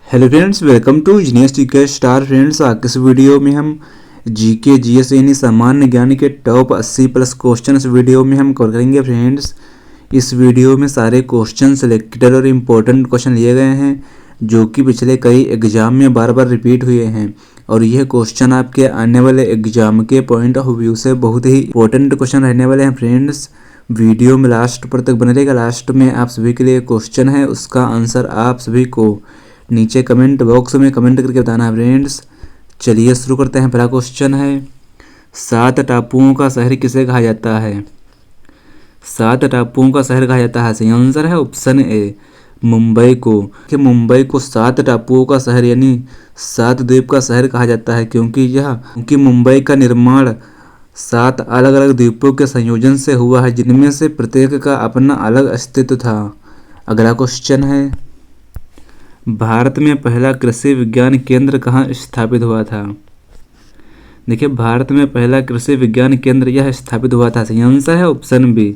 Hello friends, welcome to genius TK star. Friends, आज इस video में हम जीके जीएस यानी सामान्य ज्ञान के टॉप 80 प्लस क्वेश्चन इस वीडियो में हम कवर करेंगे। फ्रेंड्स, इस वीडियो में सारे क्वेश्चन सिलेक्टेड और इम्पोर्टेंट क्वेश्चन लिए गए हैं जो कि पिछले कई एग्जाम में बार बार रिपीट हुए हैं और यह क्वेश्चन आपके आने वाले एग्जाम के पॉइंट ऑफ व्यू से बहुत ही इंपॉर्टेंट क्वेश्चन रहने वाले हैं। फ्रेंड्स, वीडियो में लास्ट पर तक बने रहेगा। लास्ट में आप सभी के लिए क्वेश्चन है, उसका आंसर आप सभी को नीचे कमेंट बॉक्स में कमेंट करके बताना है। फ्रेंड्स, चलिए शुरू करते हैं। पहला क्वेश्चन है, 7 टापुओं का शहर किसे कहा जाता है? 7 टापुओं का शहर कहा जाता है। सही आंसर है ऑप्शन ए, मुंबई को। कि मुंबई को 7 टापुओं का शहर यानी 7 द्वीप का शहर कहा जाता है क्योंकि मुंबई का निर्माण 7 अलग अलग द्वीपों के संयोजन से हुआ है जिनमें से प्रत्येक का अपना अलग अस्तित्व था। अगला क्वेश्चन है, भारत में पहला कृषि विज्ञान केंद्र कहाँ स्थापित हुआ था? देखिए, भारत में पहला कृषि विज्ञान केंद्र यह स्थापित हुआ था। सही आंसर है ऑप्शन बी,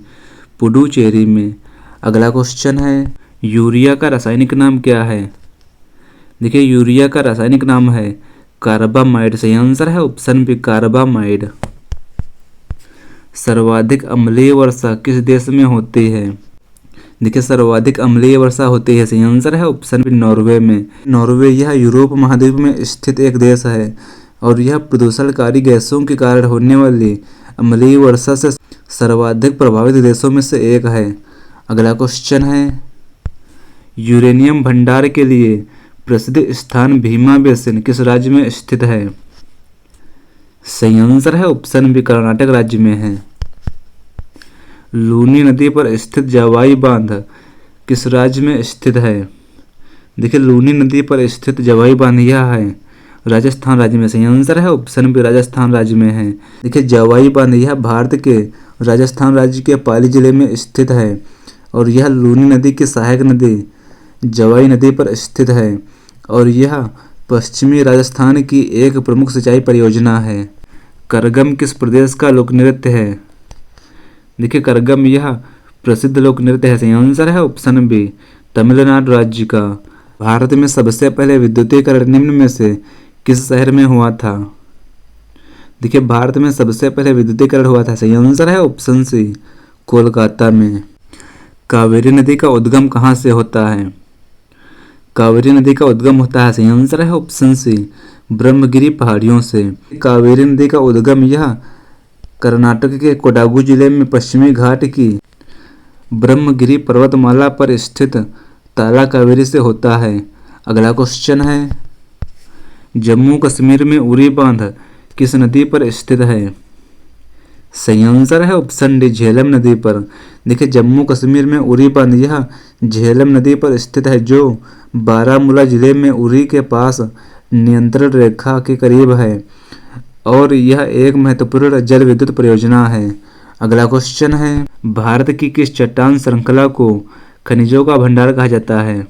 पुडुचेरी में। अगला क्वेश्चन है, यूरिया का रासायनिक नाम क्या है? देखिए, यूरिया का रासायनिक नाम है कार्बामाइड। सही आंसर है ऑप्शन बी, कार्बामाइड। सर्वाधिक अम्लीय वर्षा किस देश में होती है? देखिए, सर्वाधिक अम्लीय वर्षा होती है। सही आंसर है ऑप्शन बी, नॉर्वे में। नॉर्वे यह यूरोप महाद्वीप में स्थित एक देश है और यह प्रदूषणकारी गैसों के कारण होने वाली अम्लीय वर्षा से सर्वाधिक प्रभावित देशों में से एक है। अगला क्वेश्चन है, यूरेनियम भंडार के लिए प्रसिद्ध स्थान भीमा बेसिन किस राज्य में स्थित है? सही आंसर है ऑप्शन बी, कर्नाटक राज्य में है। लूनी नदी पर स्थित जावाई बांध किस राज्य में स्थित है? देखिए, लूनी नदी पर स्थित जावाई बांध यह है राजस्थान राज्य में। सही आंसर है ऑप्शन बी, राजस्थान राज्य में है। देखिए, जावाई बांध यह भारत के राजस्थान राज्य के पाली जिले में स्थित है और यह लूनी नदी की सहायक नदी जावाई नदी पर स्थित है और यह पश्चिमी राजस्थान की एक प्रमुख सिंचाई परियोजना है। करगम किस प्रदेश का लोक नृत्य है? देखिए, करगम यह प्रसिद्ध लोक नृत्य है। सही आंसर है ऑप्शन बी, तमिलनाडु राज्य का। भारत में सबसे पहले विद्युतीकरण निम्न में से किस शहर में हुआ था? देखिए, भारत में सबसे पहले विद्युतीकरण हुआ था। सही आंसर है ऑप्शन सी, कोलकाता में। कावेरी नदी का उद्गम कहाँ से होता है? कावेरी नदी का उद्गम होता है। सही आंसर है ऑप्शन सी, ब्रह्मगिरी पहाड़ियों से। कावेरी नदी का उद्गम यह कर्नाटक के कोडागु जिले में पश्चिमी घाट की ब्रह्मगिरी पर्वतमाला पर स्थित ताला कावेरी से होता है। अगला क्वेश्चन है, जम्मू कश्मीर में उरी बांध किस नदी पर स्थित है? सही आंसर है ऑप्शन डी, झेलम नदी पर। देखिए, जम्मू कश्मीर में उरी बांध यह झेलम नदी पर स्थित है जो बारामूला जिले में उरी के पास नियंत्रण रेखा के करीब है और यह एक महत्वपूर्ण जल विद्युत परियोजना है। अगला क्वेश्चन है, भारत की किस चट्टान श्रृंखला को खनिजों का भंडार कहा जाता है?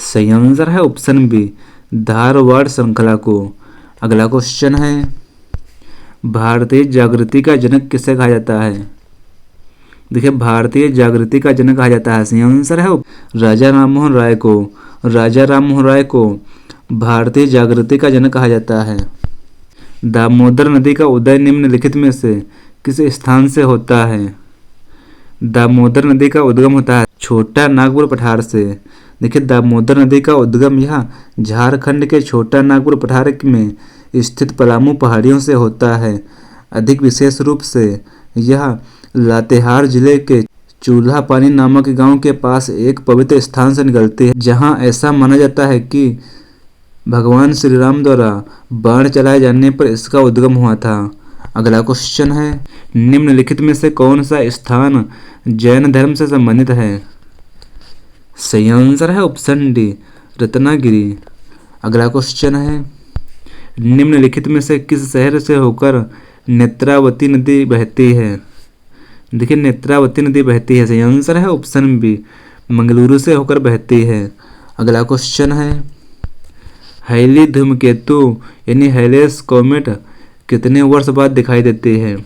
सही आंसर है ऑप्शन बी, धारवाड़ श्रृंखला को। अगला क्वेश्चन है, भारतीय जागृति का जनक किसे कहा जाता है? देखिए, भारतीय जागृति का जनक कहा जाता है। सही आंसर है राजा राममोहन राय को। राजा राममोहन राय को भारतीय जागृति का जनक कहा जाता है। दामोदर नदी का उदय निम्नलिखित में से किस स्थान से होता है? दामोदर नदी का उद्गम होता है छोटा नागपुर पठार से। देखिए, दामोदर नदी का उद्गम यह झारखंड के छोटा नागपुर पठार में स्थित पलामू पहाड़ियों से होता है। अधिक विशेष रूप से यह लातेहार जिले के चूल्हा पानी नामक गांव के पास एक पवित्र स्थान से निकलती है जहां ऐसा माना जाता है कि भगवान श्री राम द्वारा बाण चलाए जाने पर इसका उद्गम हुआ था। अगला क्वेश्चन है, निम्नलिखित में से कौन सा स्थान जैन धर्म से संबंधित है? सही आंसर है ऑप्शन डी, रत्नागिरी। अगला क्वेश्चन है, निम्नलिखित में से किस शहर से होकर नेत्रावती नदी बहती है? देखिए, नेत्रावती नदी बहती है। सही आंसर है ऑप्शन बी, मंगलुरु से होकर बहती है। अगला क्वेश्चन है, हैली धूमकेतु यानी हैलेस कॉमेट कितने वर्ष बाद दिखाई देती है?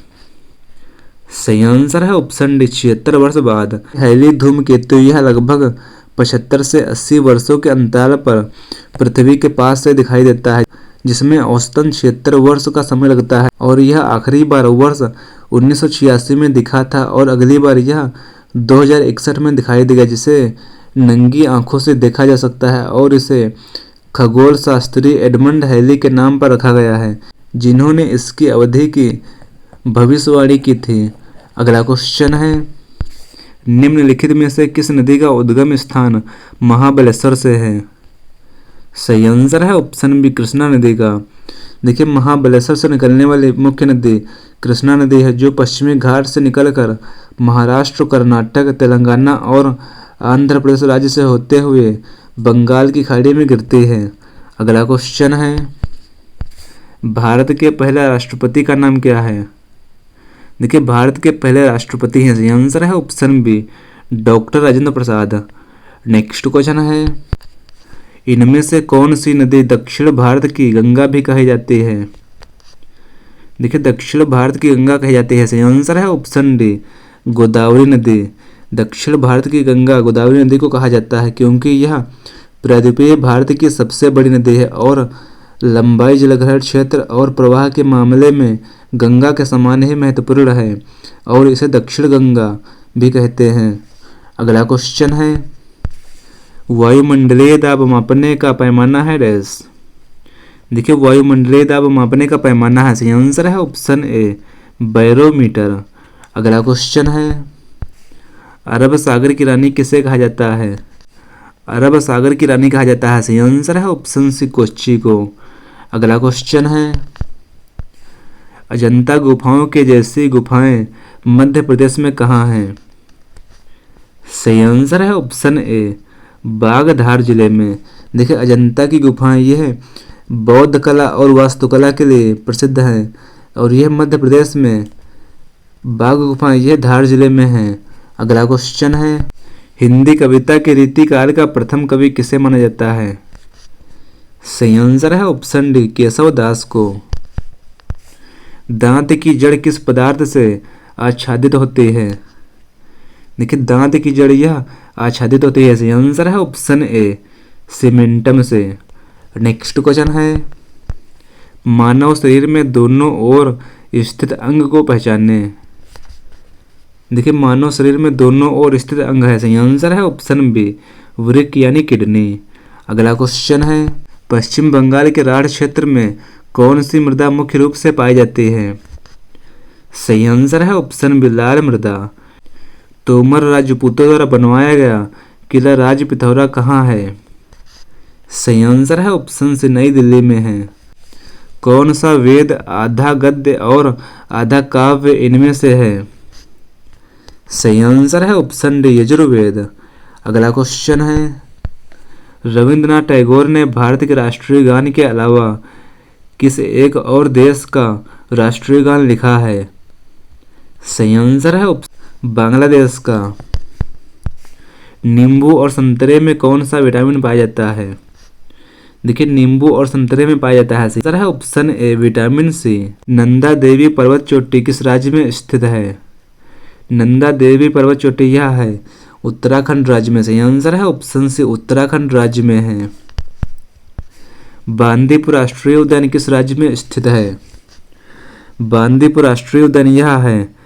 सही आंसर है ऑप्शन डी, 76 वर्ष बाद। हैली धूमकेतु यह लगभग 75 से 80 वर्षों के अंतराल पर पृथ्वी के पास से दिखाई देता है, जिसमें औसतन 76 वर्ष का समय लगता है और यह आखिरी बार वर्ष 1986 में दिखा था और अगली बार यह 2061 में दिखाई देगा, जिसे नंगी आंखों से देखा जा सकता है और इसे खगोल शास्त्री एडमंड हैली के नाम पर रखा गया है, जिन्होंने इसकी अवधि की भविष्यवाणी की थी। अगला क्वेश्चन है, निम्नलिखित में से किस नदी का उद्गम स्थान महाबलेश्वर से है? सही आंसर है ऑप्शन बी कृष्णा नदी का। देखिए, महाबलेश्वर से निकलने वाली मुख्य नदी कृष्णा नदी है, जो पश्चिमी घाट से निकलकर महाराष्ट्र, कर्नाटक, तेलंगाना और आंध्र प्रदेश राज्य से होते हुए बंगाल की खाड़ी में गिरती है। अगला क्वेश्चन है, भारत के पहले राष्ट्रपति का नाम क्या है? देखिए, भारत के पहले राष्ट्रपति हैं, सही आंसर है option B doctor Rajendra Prasad. Next question है, इनमें से कौन सी नदी दक्षिण भारत की गंगा भी कही जाती है? देखिए, दक्षिण भारत की गंगा कही जाती है, सही आंसर है ऑप्शन डी गोदावरी नदी। दक्षिण भारत की गंगा गोदावरी नदी को कहा जाता है क्योंकि यह प्रायद्वीपीय भारत की सबसे बड़ी नदी है और लंबाई, जलग्रहण क्षेत्र और प्रवाह के मामले में गंगा के समान ही महत्वपूर्ण है और इसे दक्षिण गंगा भी कहते हैं। अगला क्वेश्चन है, वायुमंडलीय दाब मापने का पैमाना है डैश। देखिए, वायुमंडलीय दाब मापने का पैमाना है, सही आंसर है ऑप्शन ए बैरोमीटर। अगला क्वेश्चन है, अरब सागर की रानी किसे कहा जाता है? अरब सागर की रानी कहा जाता है, सही आंसर है ऑप्शन सी कोच्चि को। अगला क्वेश्चन है, अजंता गुफाओं के जैसी गुफाएं मध्य प्रदेश में कहाँ हैं? सही आंसर है ऑप्शन ए बागधार जिले में। देखिए, अजंता की गुफाएं यह बौद्ध कला और वास्तुकला के लिए प्रसिद्ध हैं और यह मध्य प्रदेश में बाघ गुफाएं यह धार जिले में हैं। अगला क्वेश्चन है, हिंदी कविता के रीतिकाल का प्रथम कवि किसे माना जाता है? सही आंसर है ऑप्शन डी केशव दास को। दांत की जड़ किस पदार्थ से आच्छादित होती है? देखिए, दांत की जड़ यह आच्छादित होती है, सही आंसर है ऑप्शन ए सीमेंटम से। नेक्स्ट क्वेश्चन है, मानव शरीर में दोनों ओर स्थित अंग को पहचाने। देखिए, मानव शरीर में दोनों ओर स्थित अंग है, सही आंसर है ऑप्शन बी वृक्क यानी किडनी। अगला क्वेश्चन है, पश्चिम बंगाल के राढ़ क्षेत्र में कौन सी मृदा मुख्य रूप से पाई जाती है? सही आंसर है ऑप्शन बी लाल मृदा। तोमर राजपूतों द्वारा बनवाया गया किला राज पिथौरा कहाँ है? सही आंसर है ऑप्शन सी नई दिल्ली में है। कौन सा वेद आधा गद्य और आधा काव्य इनमें से है? सही आंसर है ऑप्शन डी यजुर्वेद। अगला क्वेश्चन है, रविंद्रनाथ टैगोर ने भारत के राष्ट्रीय गान के अलावा किस एक और देश का राष्ट्रीय गान लिखा है? सही आंसर है बांग्लादेश का। नींबू और संतरे में कौन सा विटामिन पाया जाता है? देखिए, नींबू और संतरे में पाया जाता है, सही आंसर है option A vitamin C. Nanda Devi पर्वत चोटी किस राज्य में स्थित है? नंदा देवी पर्वत चोटी यह है उत्तराखंड राज्य में, सही आंसर है ऑप्शन सी उत्तराखंड राज्य में है। बांदीपुर राष्ट्रीय उद्यान किस राज्य में स्थित है? बांदीपुर राष्ट्रीय उद्यान यह है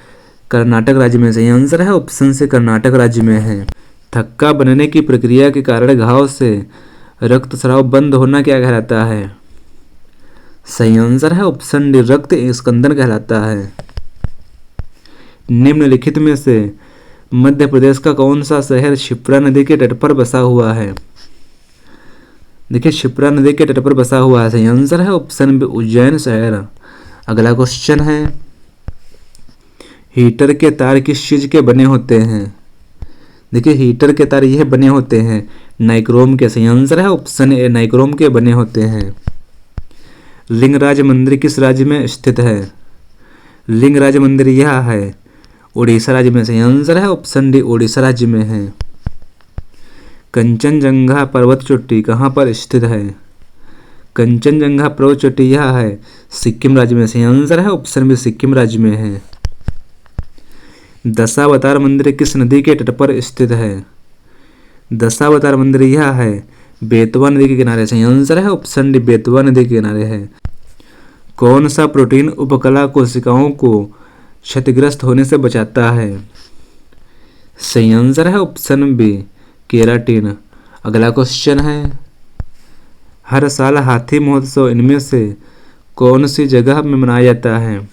कर्नाटक राज्य में, सही आंसर है ऑप्शन से कर्नाटक राज्य में है। थक्का बनने की प्रक्रिया के कारण घाव से रक्तस्राव बंद होना क्या कहलाता है? सही आंसर है ऑप्शन डी रक्त स्कंदन कहलाता है। निम्नलिखित में से मध्य प्रदेश का कौन सा शहर क्षिप्रा नदी के तट पर बसा हुआ है? देखिए, क्षिप्रा नदी के तट पर बसा हुआ है, सही आंसर है ऑप्शन बी उज्जैन शहर। अगला क्वेश्चन है, हीटर के तार किस चीज के बने होते हैं? देखिए, हीटर के तार यह बने होते हैं नाइक्रोम के, सही आंसर है ऑप्शन ए नाइक्रोम के बने होते हैं। लिंगराज मंदिर किस राज्य में स्थित है? लिंगराज मंदिर यह है उड़ीसा राज्य में, सही आंसर है ऑप्शन डी उड़ीसा राज्य में है। कंचनजंगा पर्वत चोटी कहाँ पर स्थित है? कंचनजंगा पर्वत चोटी यह है सिक्किम राज्य में, सही आंसर है ऑप्शन बी सिक्किम राज्य में है। दशावतार मंदिर किस नदी के तट पर स्थित है? दशावतार मंदिर यह है बेतवा नदी के किनारे। सही आंसर है ऑप्शन डी, बेतवा नदी के किनारे है। कौन सा प्रोटीन उपकला कोशिकाओं को क्षतिग्रस्त होने से बचाता है? सही आंसर है ऑप्शन बी, केराटिन। अगला क्वेश्चन है, हर साल हाथी महोत्सव इनमें से कौन सी जगह में मनाया जाता है?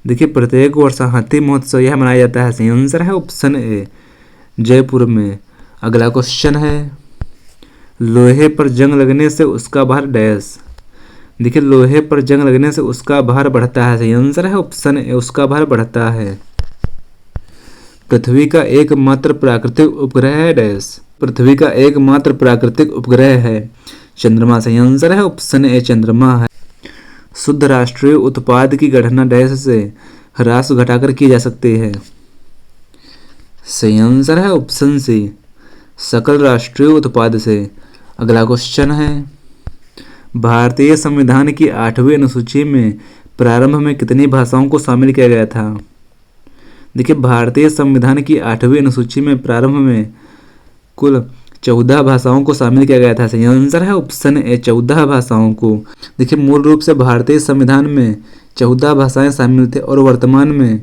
देखिए, प्रत्येक वर्ष हाथी महोत्सव यह मनाया जाता है। सही आंसर है ऑप्शन ए, जयपुर में। अगला क्वेश्चन है, लोहे पर जंग लगने से उसका भार डैश। देखिए, लोहे पर जंग लगने से उसका भार बढ़ता है। सही आंसर है ऑप्शन ए, उसका भार बढ़ता है। पृथ्वी का एकमात्र प्राकृतिक उपग्रह है डैश। पृथ्वी का एकमात्र प्राकृतिक उपग्रह है चंद्रमा। सही आंसर है ऑप्शन ए, चंद्रमा है। शुद्ध राष्ट्रीय उत्पाद की गणना डैश से ह्रास घटाकर की जा सकती है? सही आंसर है ऑप्शन सी, सकल राष्ट्रीय उत्पाद से। अगला क्वेश्चन है, भारतीय संविधान की 8वीं अनुसूची में प्रारंभ में कितनी भाषाओं को शामिल किया गया था? देखिए, भारतीय संविधान की 8वीं अनुसूची में प्रारंभ में कुल 14 भाषाओं को शामिल किया गया था। सही आंसर है ऑप्शन ए, 14 भाषाओं को। देखिए, मूल रूप से भारतीय संविधान में 14 भाषाएं शामिल थे और वर्तमान में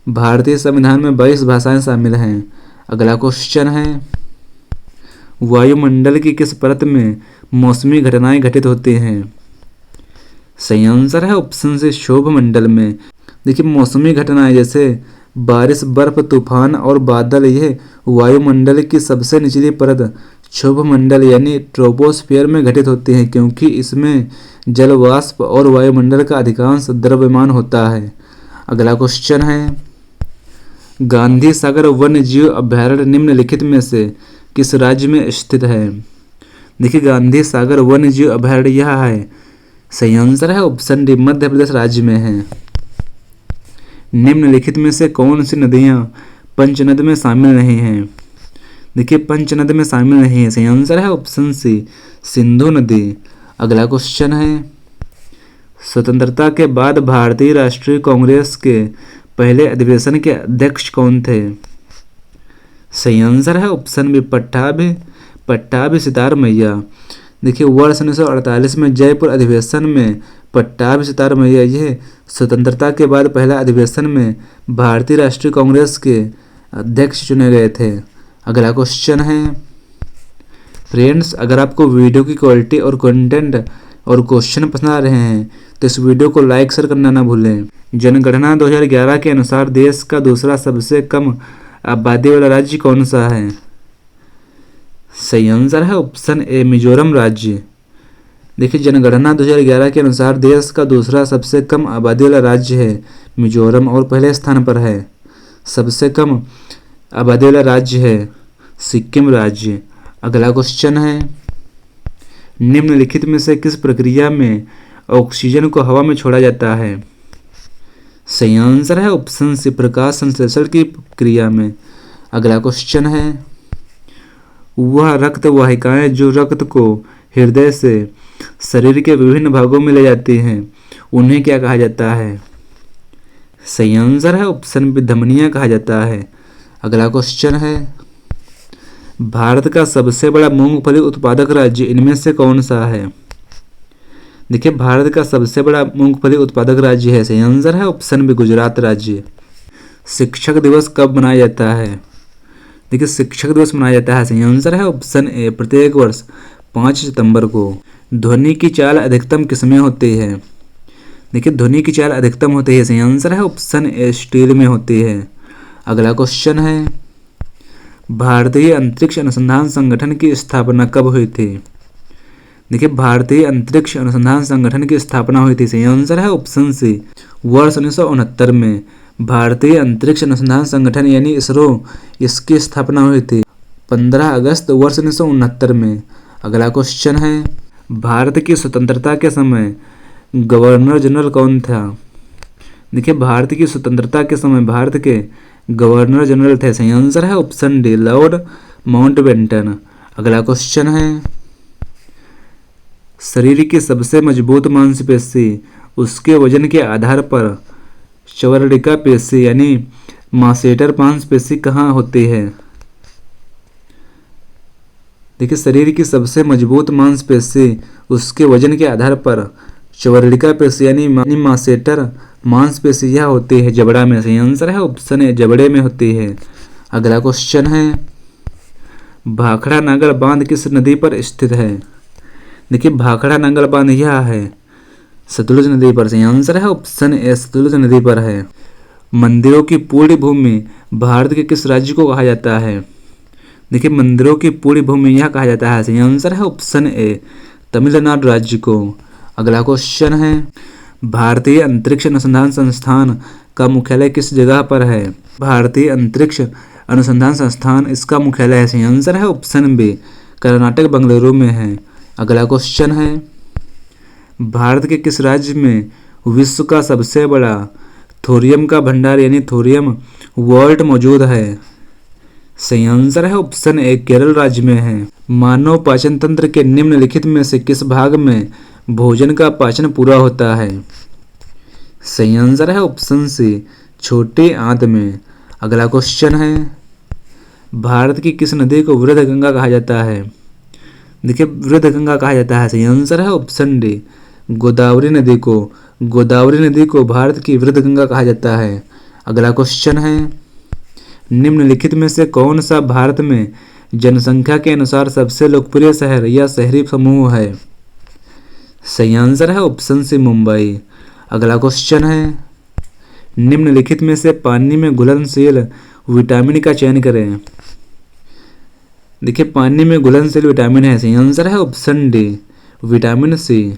भारतीय संविधान में 22 भाषाएं शामिल हैं। अगला क्वेश्चन है, वायुमंडल की किस परत में मौसमी घटनाएं घटित होती हैं? सही आंसर है ऑप्शन से, क्षोभ मंडल में। देखिए, मौसमी घटनाएं जैसे बारिश, बर्फ, तूफान और बादल यह वायुमंडल की सबसे निचली परत क्षोभ मंडल यानी ट्रोपोस्फियर में घटित होती हैं, क्योंकि इसमें जल वाष्प और वायुमंडल का अधिकांश द्रव्यमान होता है। अगला क्वेश्चन है, गांधी सागर वन्य जीव अभयारण्य निम्नलिखित में से किस राज्य में स्थित है? देखिए, गांधी सागर वन्य जीव अभयारण्य यह है। सही आंसर है ऑप्शन डी, मध्य प्रदेश राज्य में है। निम्नलिखित में से कौन सी नदियां पंचनद में शामिल नहीं हैं? देखिए, पंचनद में शामिल नहीं है। सही आंसर है ऑप्शन सी, सिंधु नदी। अगला क्वेश्चन है, स्वतंत्रता के बाद भारतीय राष्ट्रीय कांग्रेस के पहले अधिवेशन के अध्यक्ष कौन थे? सही आंसर है ऑप्शन बी, पट्टाभी सितार मैया। देखिए, वर्ष 1948 में जयपुर अधिवेशन में पट्टाभी सितार मैया यह स्वतंत्रता के बाद पहला अधिवेशन में भारतीय राष्ट्रीय कांग्रेस के अध्यक्ष चुने गए थे। अगला क्वेश्चन है, फ्रेंड्स, अगर आपको वीडियो की क्वालिटी और कंटेंट और क्वेश्चन पसंद आ रहे हैं तो इस वीडियो को लाइक शेयर करना ना भूलें। जनगणना 2011 के अनुसार देश का दूसरा सबसे कम आबादी वाला राज्य कौन सा है? सही आंसर है ऑप्शन ए, मिजोरम राज्य। देखिए, जनगणना 2011 के अनुसार देश का दूसरा सबसे कम आबादी वाला राज्य है मिजोरम और पहले स्थान पर है सबसे कम आबादी वाला राज्य है सिक्किम राज्य। अगला क्वेश्चन है, निम्नलिखित में से किस प्रक्रिया में ऑक्सीजन को हवा में छोड़ा जाता है? सही आंसर है ऑप्शन सी, प्रकाश संश्लेषण की क्रिया में। अगला क्वेश्चन है, वह रक्त वाहिकाएं जो रक्त को हृदय से शरीर के विभिन्न भागों में ले जाती हैं उन्हें क्या कहा जाता है? सही आंसर है ऑप्शन बी, धमनियां कहा जाता है। अगला क्वेश्चन है, भारत का सबसे बड़ा मूंगफली उत्पादक राज्य इनमें से कौन सा है? देखिए, भारत का सबसे बड़ा मूंगफली उत्पादक राज्य है। सही आंसर है ऑप्शन बी, गुजरात राज्य। शिक्षक दिवस कब मनाया जाता है? देखिए, शिक्षक दिवस मनाया जाता है। सही आंसर है ऑप्शन ए, प्रत्येक वर्ष 5 सितंबर को। ध्वनि की चाल अधिकतम किसमें होती है? देखिए, ध्वनि की चाल अधिकतम होती है। सही आंसर है ऑप्शन ए, स्टील में होती है। अगला क्वेश्चन है, भारतीय अंतरिक्ष अनुसंधान संगठन की स्थापना कब हुई थी? देखिए, भारतीय अंतरिक्ष अनुसंधान संगठन की स्थापना हुई थी। सही आंसर है ऑप्शन सी, वर्ष 1969 में भारतीय अंतरिक्ष अनुसंधान संगठन यानी इसरो इसकी स्थापना हुई थी 15 अगस्त वर्ष 1969 में। अगला क्वेश्चन है, भारत की स्वतंत्रता के समय गवर्नर जनरल कौन था? देखिए, भारत की स्वतंत्रता के समय भारत के गवर्नर जनरल थे। सही आंसर है ऑप्शन डी, लॉर्ड माउंटबेटन। अगला क्वेश्चन है, शरीर की सबसे मजबूत मांसपेशी उसके वजन के आधार पर चौवर्णिका पेशी यानी मासेटर मांसपेशी कहाँ होती है? देखिए शरीर की सबसे मजबूत मांसपेशी उसके वजन के आधार पर चवरड़िका पेशी यानी मासेटर मांसपेशी यह होती है जबड़ा में। सही आंसर है ऑप्शन ए जबड़े में होती है। अगला क्वेश्चन है भाखड़ा नागल बांध किस नदी पर स्थित है? देखिए भाखड़ा नागल बांध यह है सतलुज नदी पर। सही आंसर है ऑप्शन ए सतलुज नदी पर है। मंदिरों की पूर्ण भूमि भारत के किस राज्य को कहा जाता है? देखिए मंदिरों की पूर्ण भूमि यह कहा जाता है। सही आंसर है ऑप्शन ए तमिलनाडु राज्य को। अगला क्वेश्चन है भारतीय अंतरिक्ष अनुसंधान संस्थान का मुख्यालय किस जगह पर है? भारतीय अंतरिक्ष अनुसंधान संस्थान इसका मुख्यालय है। सही आंसर है ऑप्शन बी कर्नाटक बंगलुरु में है। अगला क्वेश्चन है भारत के किस राज्य में विश्व का सबसे बड़ा थोरियम का भंडार यानी थोरियम वॉल्ट मौजूद है? सही आंसर है ऑप्शन ए केरल राज्य में है। मानव पाचन तंत्र के निम्नलिखित में से किस भाग में भोजन का पाचन पूरा होता है? सही आंसर है ऑप्शन सी छोटे आंत में। अगला क्वेश्चन है भारत की किस नदी को वृद्ध गंगा कहा जाता है? देखिए वृद्ध गंगा कहा जाता है। सही आंसर है ऑप्शन डी गोदावरी नदी को। गोदावरी नदी को भारत की वृद्ध गंगा कहा जाता है। अगला क्वेश्चन है निम्नलिखित में से कौन सा भारत में जनसंख्या के अनुसार सबसे लोकप्रिय शहर या शहरी समूह है? सही आंसर है ऑप्शन सी मुंबई। अगला क्वेश्चन है निम्नलिखित में से पानी में घुलनशील विटामिन का चयन करें। देखिए पानी में घुलनशील विटामिन है। सही आंसर है ऑप्शन डी विटामिन सी।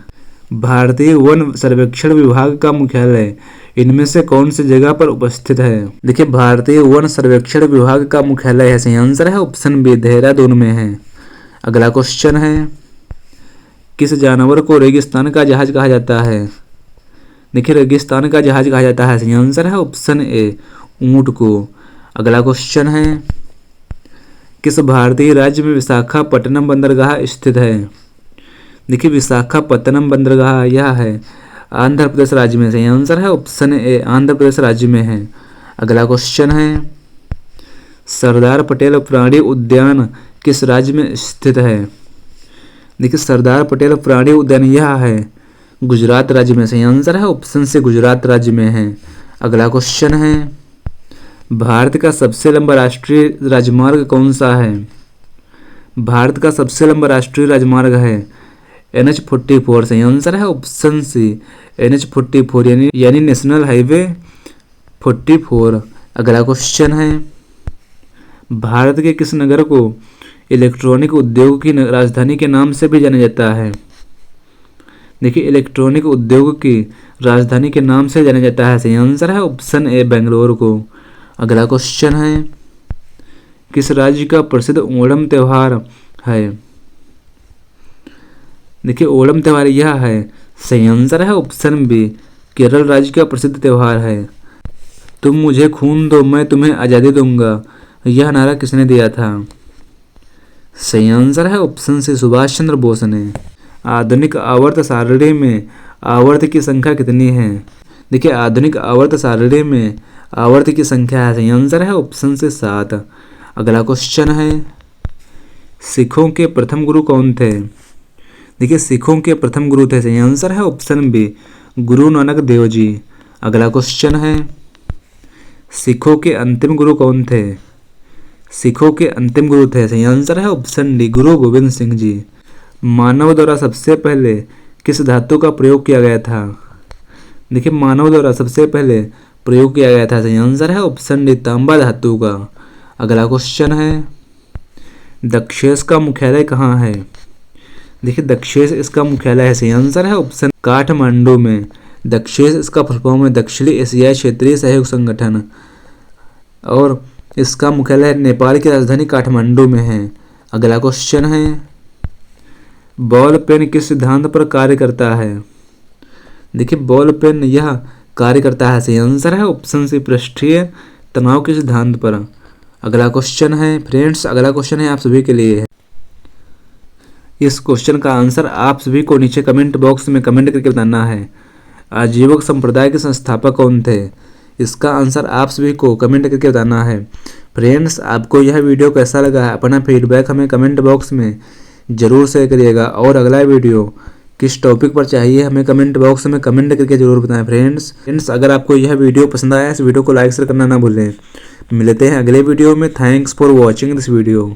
भारतीय वन सर्वेक्षण विभाग का मुख्यालय इनमें से कौन सी जगह पर उपस्थित है? देखिए भारतीय वन सर्वेक्षण विभाग का मुख्यालय है। सही आंसर है ऑप्शन बी देहरादून में है। अगला क्वेश्चन है किस जानवर को रेगिस्तान का जहाज कहा जाता है? देखिए रेगिस्तान का जहाज कहा जाता है। सही आंसर है ऑप्शन ए ऊंट को। अगला क्वेश्चन है किस भारतीय राज्य में विशाखापट्टनम बंदरगाह स्थित है? देखिए विशाखापट्टनम बंदरगाह यह है आंध्र प्रदेश राज्य में। सही आंसर है ऑप्शन ए आंध्र प्रदेश राज्य में है। अगला क्वेश्चन है सरदार पटेल प्राणी उद्यान किस राज्य में स्थित है? देखिए सरदार पटेल प्राणी उद्यान यह है गुजरात राज्य में। सही आंसर है ऑप्शन से गुजरात राज्य में है। अगला क्वेश्चन है भारत का सबसे लंबा राष्ट्रीय राजमार्ग कौन सा है? भारत का सबसे लंबा राष्ट्रीय राजमार्ग है NH-44। सही आंसर है ऑप्शन सी NH-44 यानी नेशनल हाईवे 44। अगला क्वेश्चन है भारत के किस नगर को इलेक्ट्रॉनिक उद्योग की राजधानी के नाम से भी जाना जाता है? देखिए इलेक्ट्रॉनिक उद्योग की राजधानी के नाम से जाना जाता है। सही आंसर है ऑप्शन ए बेंगलोर को। अगला क्वेश्चन है किस राज्य का प्रसिद्ध ओणम त्यौहार है? देखिए ओणम त्यौहार यह है सही आंसर है ऑप्शन बी केरल राज्य का प्रसिद्ध त्यौहार है। तुम मुझे खून दो मैं तुम्हें आज़ादी दूंगा यह नारा किसने दिया था? सही आंसर है ऑप्शन सी सुभाष चंद्र बोस ने। आधुनिक आवर्त सारणी में आवर्त की संख्या कितनी है? देखिए आधुनिक आवर्त सारणी में आवर्त की संख्या है। सही आंसर है ऑप्शन से 7। अगला क्वेश्चन है सिखों के प्रथम गुरु कौन थे? देखिए सिखों के प्रथम गुरु थे। सही आंसर है ऑप्शन बी गुरु नानक देव जी। अगला क्वेश्चन है सिखों के अंतिम गुरु कौन थे? सिखों के अंतिम गुरु थे। सही आंसर है ऑप्शन डी गुरु गोविंद सिंह जी। मानव द्वारा सबसे पहले किस धातु का प्रयोग किया गया था? देखिए मानव द्वारा सबसे पहले प्रयोग किया गया था। सही आंसर है ऑप्शन डी तांबा धातु का। अगला क्वेश्चन है दक्षेस का मुख्यालय कहाँ है? देखिए दक्षेस इसका मुख्यालय है। सही आंसर है ऑप्शन काठमांडू में। दक्षेस इसका फुल फॉर्म है दक्षिणी एशियाई क्षेत्रीय सहयोग संगठन और इसका मुख्यालय नेपाल की राजधानी काठमांडू में है। अगला क्वेश्चन है बॉल पेन किस सिद्धांत पर कार्य करता है? देखिए बॉल पेन यह कार्य करता है। सही आंसर है ऑप्शन सी पृष्ठीय तनाव के सिद्धांत पर। अगला क्वेश्चन है फ्रेंड्स अगला क्वेश्चन है आप सभी के लिए है। इस क्वेश्चन का आंसर आप सभी को नीचे कमेंट बॉक्स में कमेंट करके बताना है। आजीवक संप्रदाय के संस्थापक कौन थे? इसका आंसर आप सभी को कमेंट करके बताना है। फ्रेंड्स, आपको यह वीडियो कैसा लगा है अपना फीडबैक हमें कमेंट बॉक्स में ज़रूर शेयर करिएगा, और अगला वीडियो किस टॉपिक पर चाहिए हमें कमेंट बॉक्स में कमेंट करके ज़रूर बताएं। फ्रेंड्स, अगर आपको यह वीडियो पसंद आया इस वीडियो को लाइक शेयर करना ना भूलें। मिलते हैं अगले वीडियो में। Thanks for watching this video.